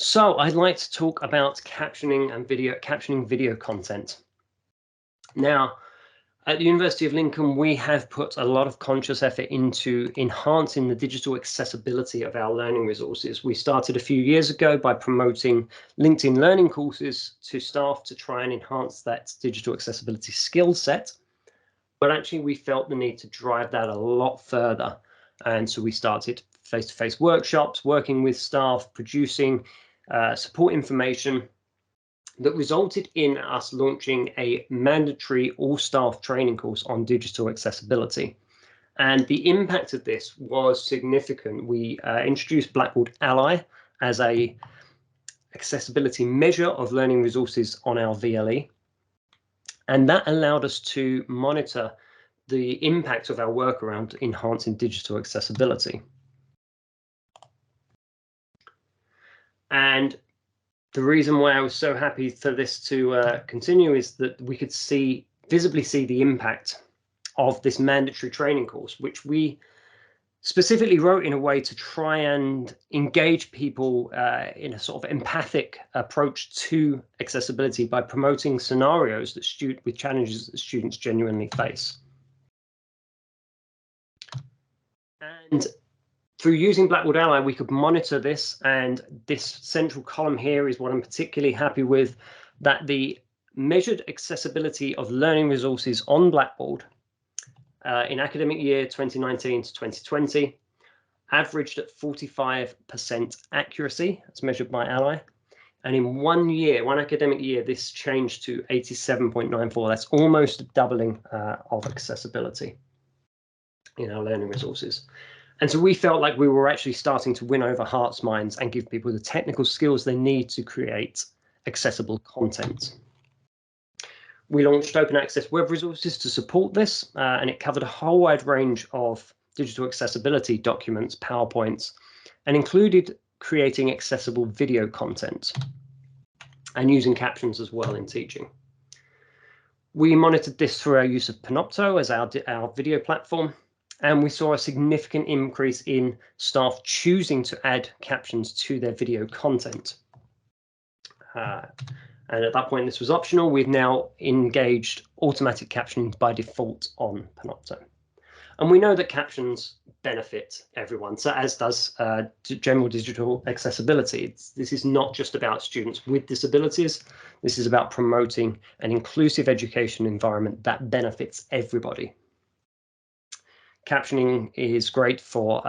So I'd like to talk about captioning video content. Now, at the University of Lincoln, we have put a lot of conscious effort into enhancing the digital accessibility of our learning resources. We started a few years ago by promoting LinkedIn learning courses to staff to try and enhance that digital accessibility skill set. But actually, we felt the need to drive that a lot further. And so we started face-to-face workshops, working with staff, producing support information that resulted in us launching a mandatory all-staff training course on digital accessibility. And the impact of this was significant. We introduced Blackboard Ally as a accessibility measure of learning resources on our VLE. And that allowed us to monitor the impact of our work around enhancing digital accessibility. And the reason why I was so happy for this to continue is that we could visibly see the impact of this mandatory training course, which we specifically wrote in a way to try and engage people in a sort of empathic approach to accessibility by promoting scenarios with challenges that students genuinely face. And through using Blackboard Ally, we could monitor this, and this central column here is what I'm particularly happy with, that the measured accessibility of learning resources on Blackboard in academic year 2019 to 2020 averaged at 45% accuracy, as measured by Ally. And in one academic year, this changed to 87.94. That's almost a doubling of accessibility in our learning resources. And so we felt like we were actually starting to win over hearts, minds, and give people the technical skills they need to create accessible content. We launched open access web resources to support this, and it covered a whole wide range of digital accessibility documents, PowerPoints, and included creating accessible video content and using captions as well in teaching. We monitored this through our use of Panopto as our video platform, and we saw a significant increase in staff choosing to add captions to their video content. And at that point, this was optional. We've now engaged automatic captioning by default on Panopto. And we know that captions benefit everyone, so as does general digital accessibility. This is not just about students with disabilities. This is about promoting an inclusive education environment that benefits everybody. Captioning is great for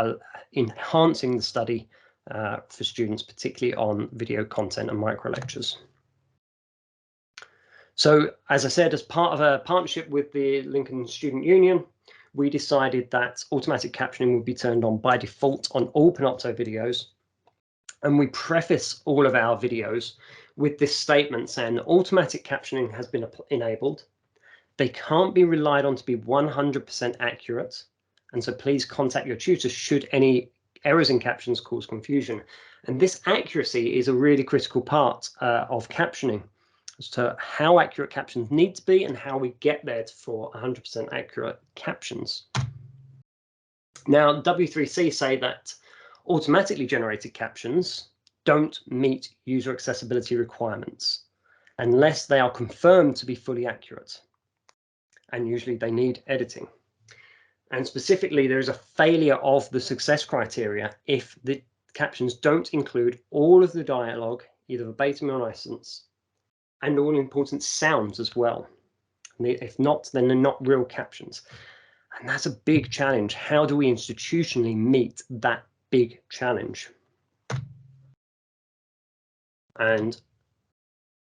enhancing the study for students, particularly on video content and micro lectures. So, as I said, as part of a partnership with the Lincoln Student Union, we decided that automatic captioning would be turned on by default on all Panopto videos. And we preface all of our videos with this statement saying automatic captioning has been enabled. They can't be relied on to be 100% accurate. And so please contact your tutor should any errors in captions cause confusion. And this accuracy is a really critical part of captioning as to how accurate captions need to be and how we get there for 100% accurate captions. Now, W3C say that automatically generated captions don't meet user accessibility requirements unless they are confirmed to be fully accurate. And usually they need editing. And specifically, there is a failure of the success criteria if the captions don't include all of the dialogue, either verbatim or license, and all important sounds as well. If not, then they're not real captions. And that's a big challenge. How do we institutionally meet that big challenge? And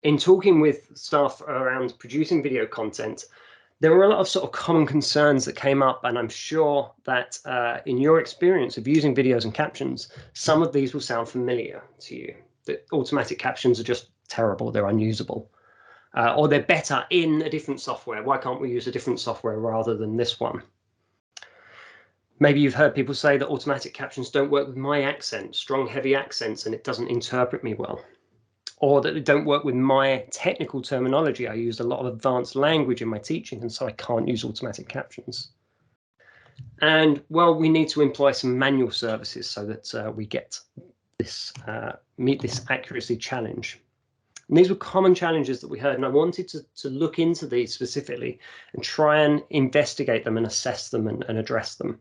in talking with staff around producing video content, there were a lot of sort of common concerns that came up, and I'm sure that in your experience of using videos and captions, some of these will sound familiar to you. That automatic captions are just terrible, they're unusable, or they're better in a different software. Why can't we use a different software rather than this one? Maybe you've heard people say that automatic captions don't work with my accent, strong, heavy accents, and it doesn't interpret me well. Or that they don't work with my technical terminology. I use a lot of advanced language in my teaching, and so I can't use automatic captions. And, well, we need to employ some manual services so that we get meet this accuracy challenge. And these were common challenges that we heard, and I wanted to look into these specifically and try and investigate them and assess them and address them.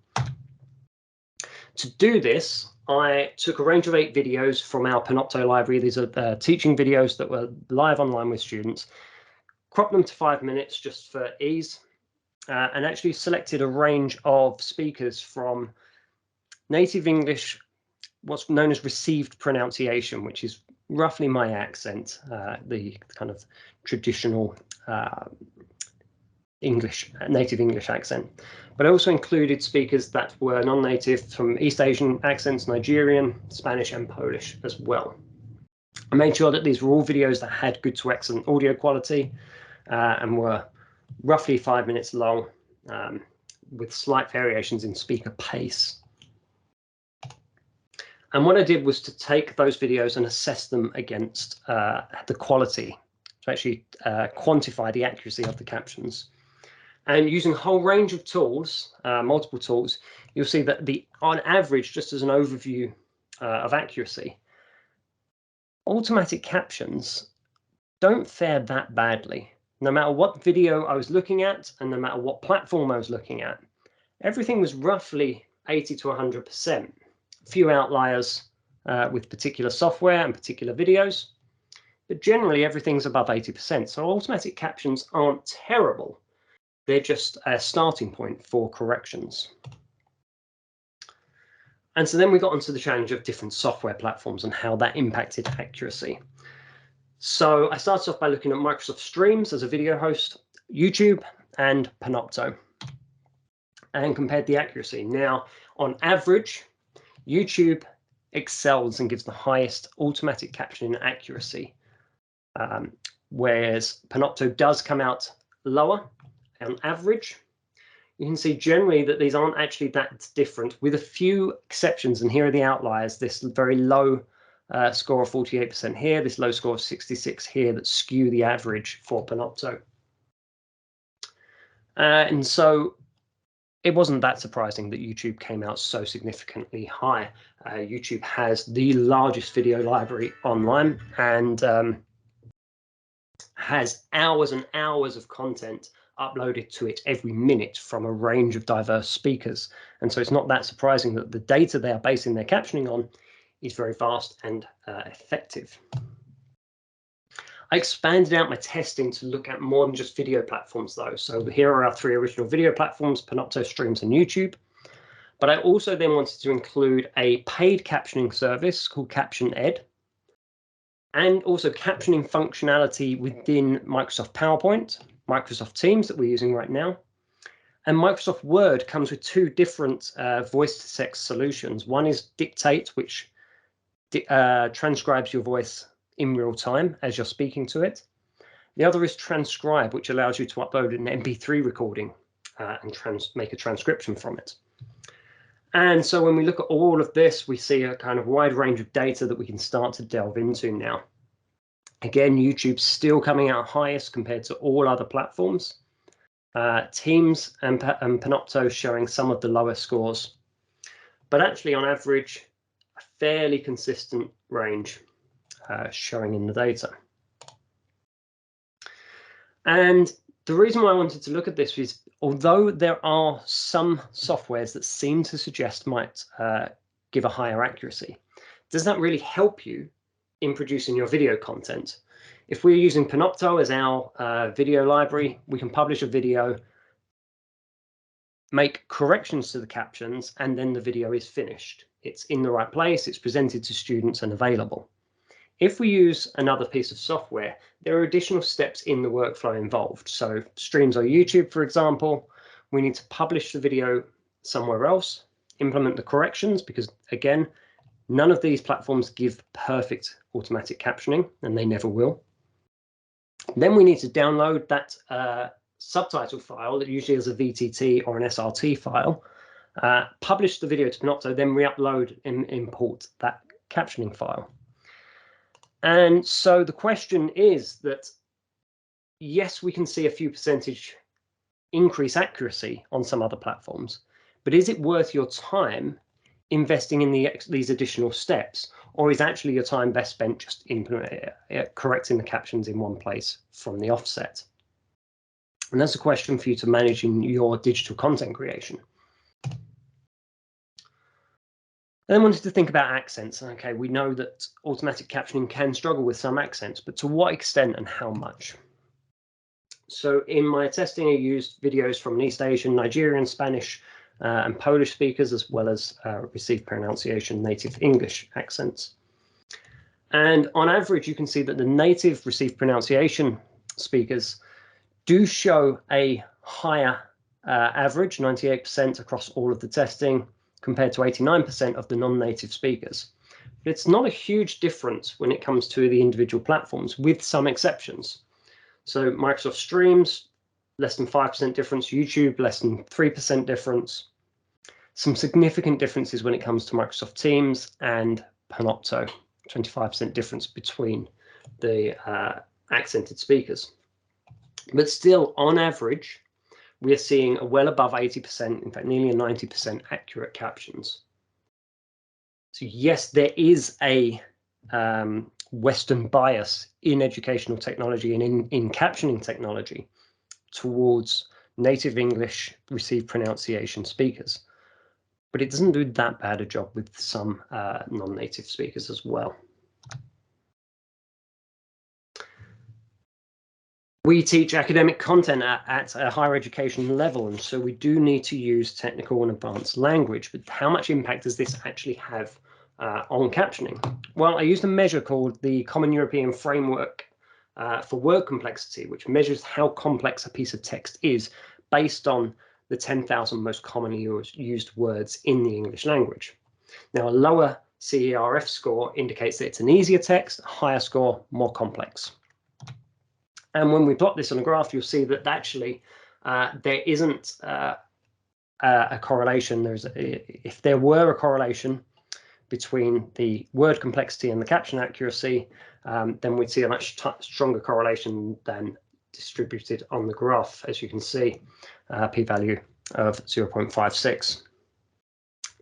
To do this, I took a range of 8 videos from our Panopto library. These are teaching videos that were live online with students, cropped them to 5 minutes just for ease, and actually selected a range of speakers from native English, what's known as received pronunciation, which is roughly my accent, the kind of traditional native English accent. But I also included speakers that were non-native from East Asian accents, Nigerian, Spanish, and Polish as well. I made sure that these were all videos that had good to excellent audio quality and were roughly 5 minutes long, with slight variations in speaker pace. And what I did was to take those videos and assess them against the quality, to actually quantify the accuracy of the captions. And using a whole range of tools, multiple tools, you'll see that on average, just as an overview of accuracy, automatic captions don't fare that badly. No matter what video I was looking at and no matter what platform I was looking at, everything was roughly 80 to 100%. A few outliers with particular software and particular videos, but generally everything's above 80%. So automatic captions aren't terrible. They're just a starting point for corrections. And so then we got onto the challenge of different software platforms and how that impacted accuracy. So I started off by looking at Microsoft Streams as a video host, YouTube, and Panopto, and compared the accuracy. Now, on average, YouTube excels and gives the highest automatic captioning accuracy, whereas Panopto does come out lower on average. You can see generally that these aren't actually that different, with a few exceptions, and here are the outliers. This very low score of 48% here, this low score of 66 here, that skew the average for Panopto. And so it wasn't that surprising that YouTube came out so significantly high. YouTube has the largest video library online and has hours and hours of content uploaded to it every minute from a range of diverse speakers. And so it's not that surprising that the data they are basing their captioning on is very vast and effective. I expanded out my testing to look at more than just video platforms though. So here are our 3 original video platforms, Panopto, Streams, and YouTube. But I also then wanted to include a paid captioning service called Captioned, and also captioning functionality within Microsoft PowerPoint, Microsoft Teams that we're using right now. And Microsoft Word comes with 2 different voice-to-text solutions. One is Dictate, which transcribes your voice in real time as you're speaking to it. The other is Transcribe, which allows you to upload an MP3 recording and make a transcription from it. And so when we look at all of this, we see a kind of wide range of data that we can start to delve into now. Again, YouTube's still coming out highest compared to all other platforms. Teams and Panopto showing some of the lower scores, but actually on average, a fairly consistent range showing in the data. And the reason why I wanted to look at this is, although there are some softwares that seem to suggest might give a higher accuracy, does that really help you in producing your video content? If we're using Panopto as our video library, we can publish a video, make corrections to the captions, and then the video is finished. It's in the right place, it's presented to students and available. If we use another piece of software, there are additional steps in the workflow involved. So Streams or YouTube, for example, we need to publish the video somewhere else, implement the corrections, because again, none of these platforms give perfect automatic captioning, and they never will. Then we need to download that subtitle file that usually is a VTT or an SRT file, publish the video to Panopto, then re-upload and import that captioning file. And so the question is that, yes, we can see a few percentage increase accuracy on some other platforms, but is it worth your time investing in these additional steps, or is actually your time best spent just correcting the captions in one place from the offset? And that's a question for you to manage in your digital content creation. Then I wanted to think about accents. Okay, we know that automatic captioning can struggle with some accents, but to what extent and how much? So in my testing, I used videos from East Asian, Nigerian, Spanish, and Polish speakers, as well as received pronunciation native English accents. And on average, you can see that the native received pronunciation speakers do show a higher average, 98% across all of the testing, compared to 89% of the non-native speakers. But it's not a huge difference when it comes to the individual platforms, with some exceptions. So Microsoft Streams, less than 5% difference, YouTube, less than 3% difference. Some significant differences when it comes to Microsoft Teams and Panopto, 25% difference between the accented speakers. But still, on average, we are seeing a well above 80%, in fact, nearly a 90% accurate captions. So yes, there is a Western bias in educational technology and in captioning technology towards native English received pronunciation speakers, but it doesn't do that bad a job with some non-native speakers as well. We teach academic content at a higher education level, and so we do need to use technical and advanced language. But how much impact does this actually have on captioning? Well, I used a measure called the Common European Framework for Word Complexity, which measures how complex a piece of text is based on the 10,000 most commonly used words in the English language. Now, a lower CERF score indicates that it's an easier text, a higher score, more complex. And when we plot this on a graph, you'll see that actually there isn't a correlation. If there were a correlation between the word complexity and the caption accuracy, then we'd see a much stronger correlation than distributed on the graph, as you can see, p-value of 0.56.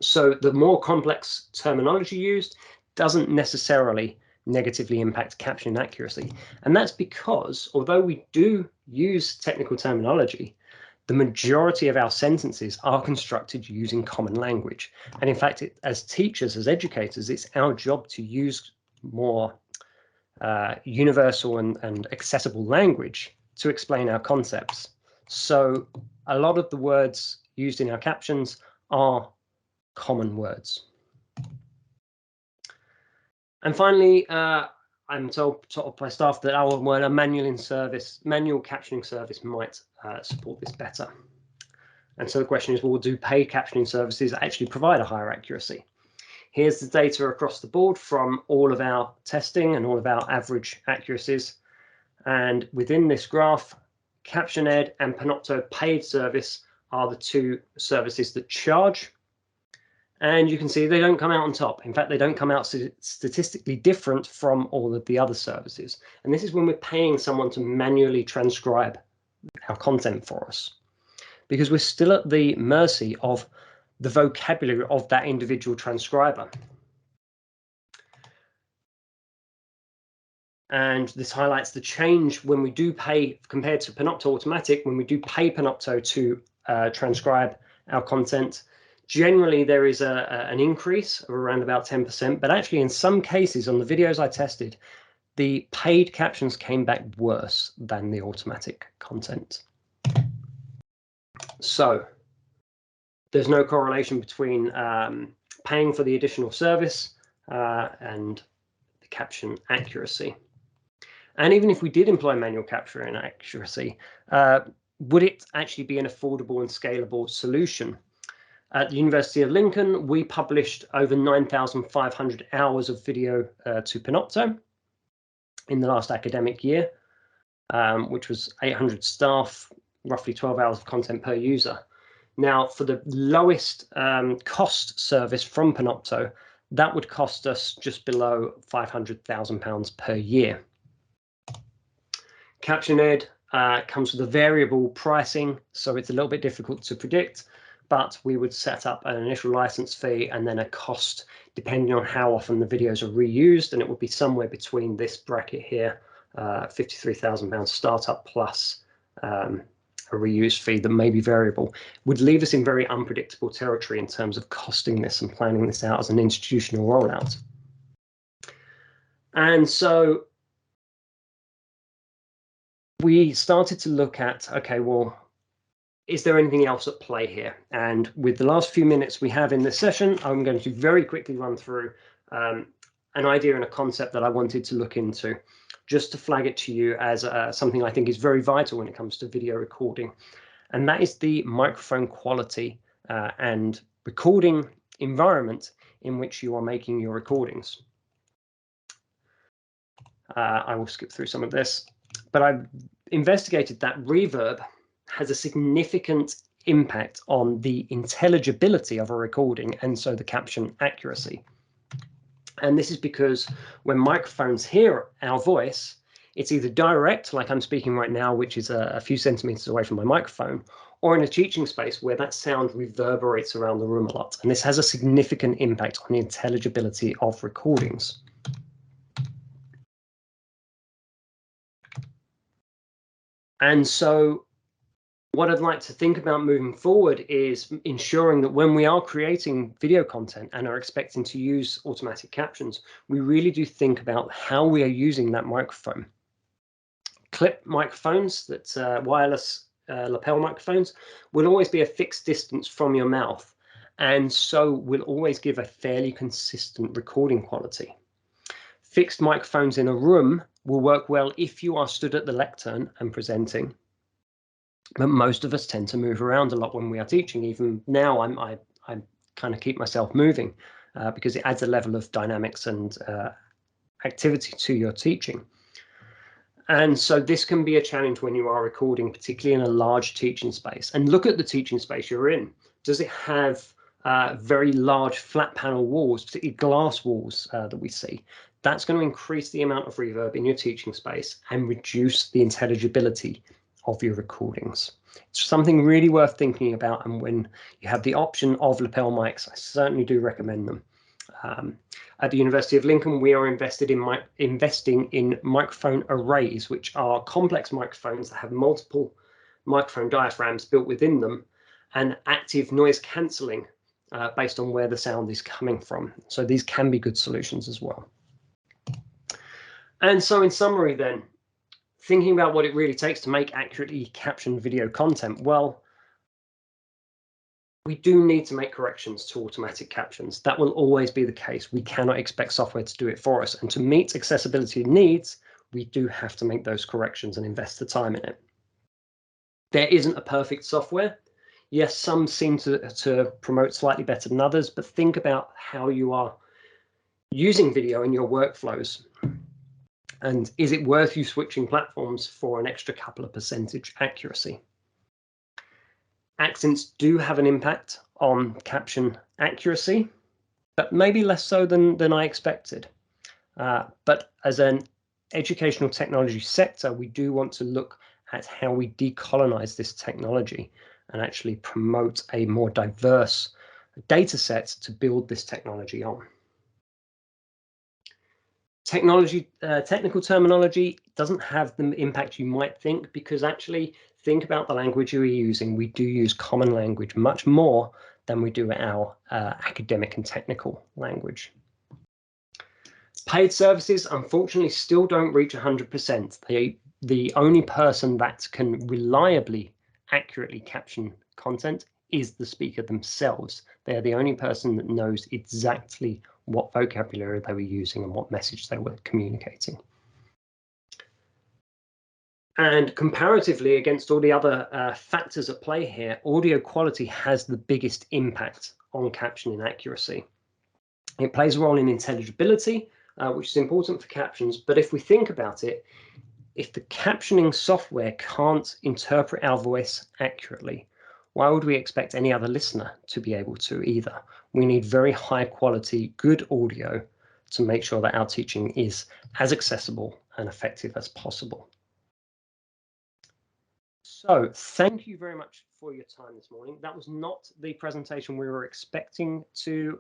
So the more complex terminology used doesn't necessarily negatively impact captioning accuracy. And that's because, although we do use technical terminology, the majority of our sentences are constructed using common language. And in fact, as teachers, as educators, it's our job to use more universal and accessible language to explain our concepts. So a lot of the words used in our captions are common words. And finally, I'm told by staff that a manual captioning service might support this better. And so the question is, well, do paid captioning services actually provide a higher accuracy? Here's the data across the board from all of our testing and all of our average accuracies. And within this graph, Captioned and Panopto paid service are the two services that charge. And you can see they don't come out on top. In fact, they don't come out statistically different from all of the other services. And this is when we're paying someone to manually transcribe our content for us, because we're still at the mercy of the vocabulary of that individual transcriber. And this highlights the change when we do pay, compared to Panopto Automatic, when we do pay Panopto to transcribe our content. Generally, there is an increase of around about 10%, but actually in some cases on the videos I tested, the paid captions came back worse than the automatic content. So there's no correlation between paying for the additional service and the caption accuracy. And even if we did employ manual capture and accuracy, would it actually be an affordable and scalable solution? At the University of Lincoln, we published over 9,500 hours of video to Panopto in the last academic year, which was 800 staff, roughly 12 hours of content per user. Now, for the lowest cost service from Panopto, that would cost us just below £500,000 per year. Captioned comes with a variable pricing, so it's a little bit difficult to predict. but we would set up an initial license fee and then a cost depending on how often the videos are reused, and it would be somewhere between this bracket here, £53,000 startup plus a reuse fee that may be variable, would leave us in very unpredictable territory in terms of costing this and planning this out as an institutional rollout. And so we started to look at, okay, well, is there anything else at play here? And with the last few minutes we have in this session, I'm going to very quickly run through an idea and a concept that I wanted to look into, just to flag it to you as something I think is very vital when it comes to video recording. And that is the microphone quality and recording environment in which you are making your recordings. I will skip through some of this, but I've investigated that reverb has a significant impact on the intelligibility of a recording and so the caption accuracy. And this is because when microphones hear our voice, it's either direct, like I'm speaking right now, which is a few centimeters away from my microphone, or in a teaching space where that sound reverberates around the room a lot. And this has a significant impact on the intelligibility of recordings. And so what I'd like to think about moving forward is ensuring that when we are creating video content and are expecting to use automatic captions, we really do think about how we are using that microphone. Clip microphones, that's wireless lapel microphones, will always be a fixed distance from your mouth, and so will always give a fairly consistent recording quality. Fixed microphones in a room will work well if you are stood at the lectern and presenting. But most of us tend to move around a lot when we are teaching. Even now, I kind of keep myself moving because it adds a level of dynamics and activity to your teaching. And so this can be a challenge when you are recording, particularly in a large teaching space. And look at the teaching space you're in. Does it have very large flat panel walls, particularly glass walls that we see? That's going to increase the amount of reverb in your teaching space and reduce the intelligibility of your recordings. It's something really worth thinking about, and when you have the option of lapel mics, I certainly do recommend them. At the University of Lincoln, we are investing in microphone arrays, which are complex microphones that have multiple microphone diaphragms built within them and active noise cancelling based on where the sound is coming from. So these can be good solutions as well. And so in summary then, thinking about what it really takes to make accurately captioned video content, well, we do need to make corrections to automatic captions. That will always be the case. We cannot expect software to do it for us. And to meet accessibility needs, we do have to make those corrections and invest the time in it. There isn't a perfect software. Yes, some seem to promote slightly better than others, but think about how you are using video in your workflows. And is it worth you switching platforms for an extra couple of percentage accuracy? Accents do have an impact on caption accuracy, but maybe less so than I expected. But as an educational technology sector, we do want to look at how we decolonize this technology and actually promote a more diverse data set to build this technology on. Technical terminology doesn't have the impact you might think, because actually think about the language you're using. We do use common language much more than we do our academic and technical language. Paid services, unfortunately, still don't reach 100%. The only person that can reliably, accurately caption content is the speaker themselves. They're the only person that knows exactly what vocabulary they were using and what message they were communicating. And comparatively against all the other factors at play here, audio quality has the biggest impact on captioning accuracy. It plays a role in intelligibility, which is important for captions. But if we think about it, if the captioning software can't interpret our voice accurately, why would we expect any other listener to be able to either? We need very high quality, good audio to make sure that our teaching is as accessible and effective as possible. So thank you very much for your time this morning. That was not the presentation we were expecting to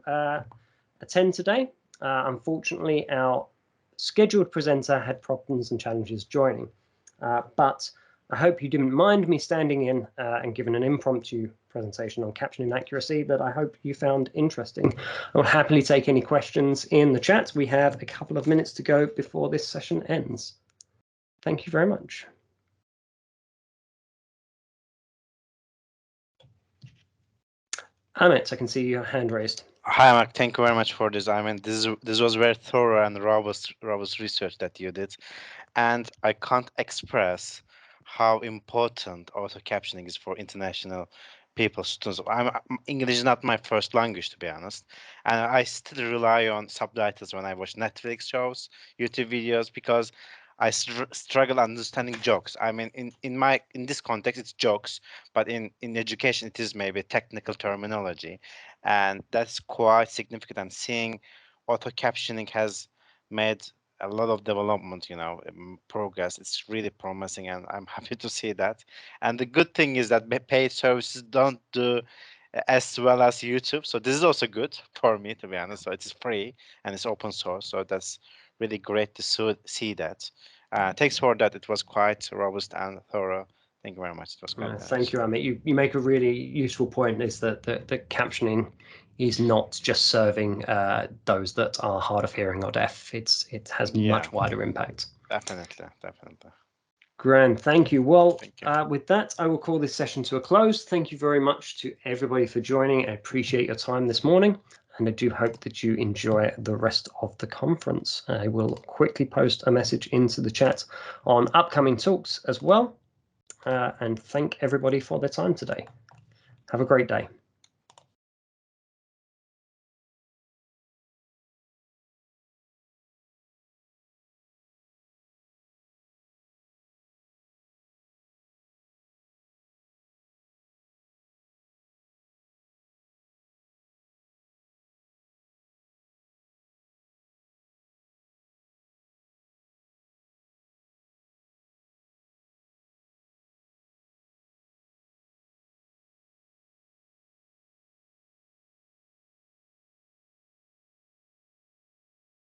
attend today. Unfortunately, our scheduled presenter had problems and challenges joining, but I hope you didn't mind me standing in and giving an impromptu presentation on captioning accuracy that I hope you found interesting. I'll happily take any questions in the chat. We have a couple of minutes to go before this session ends. Thank you very much. Amit, I can see your hand raised. Hi, Mark. Thank you very much for this. I mean, this was very thorough and robust research that you did, and I can't express how important auto captioning is for international people, students. English is not my first language, to be honest, and I still rely on subtitles when I watch Netflix shows, YouTube videos, because I struggle understanding jokes. I mean, in this context, it's jokes, but in education, it is maybe technical terminology, and that's quite significant. And seeing auto captioning has made a lot of development, progress. It's really promising, and I'm happy to see that. And the good thing is that paid services don't do as well as YouTube, so this is also good for me, to be honest. So it's free and it's open source, so that's really great to see that. Thanks for that. It was quite robust and thorough. Thank you very much. It was quite Thank you, Amit. You make a really useful point, is that the captioning is not just serving those that are hard of hearing or deaf. It has much wider impact. Definitely. Grand, thank you. Well, Thank you. with that, I will call this session to a close. Thank you very much to everybody for joining. I appreciate your time this morning, and I do hope that you enjoy the rest of the conference. I will quickly post a message into the chat on upcoming talks as well, and thank everybody for their time today. Have a great day.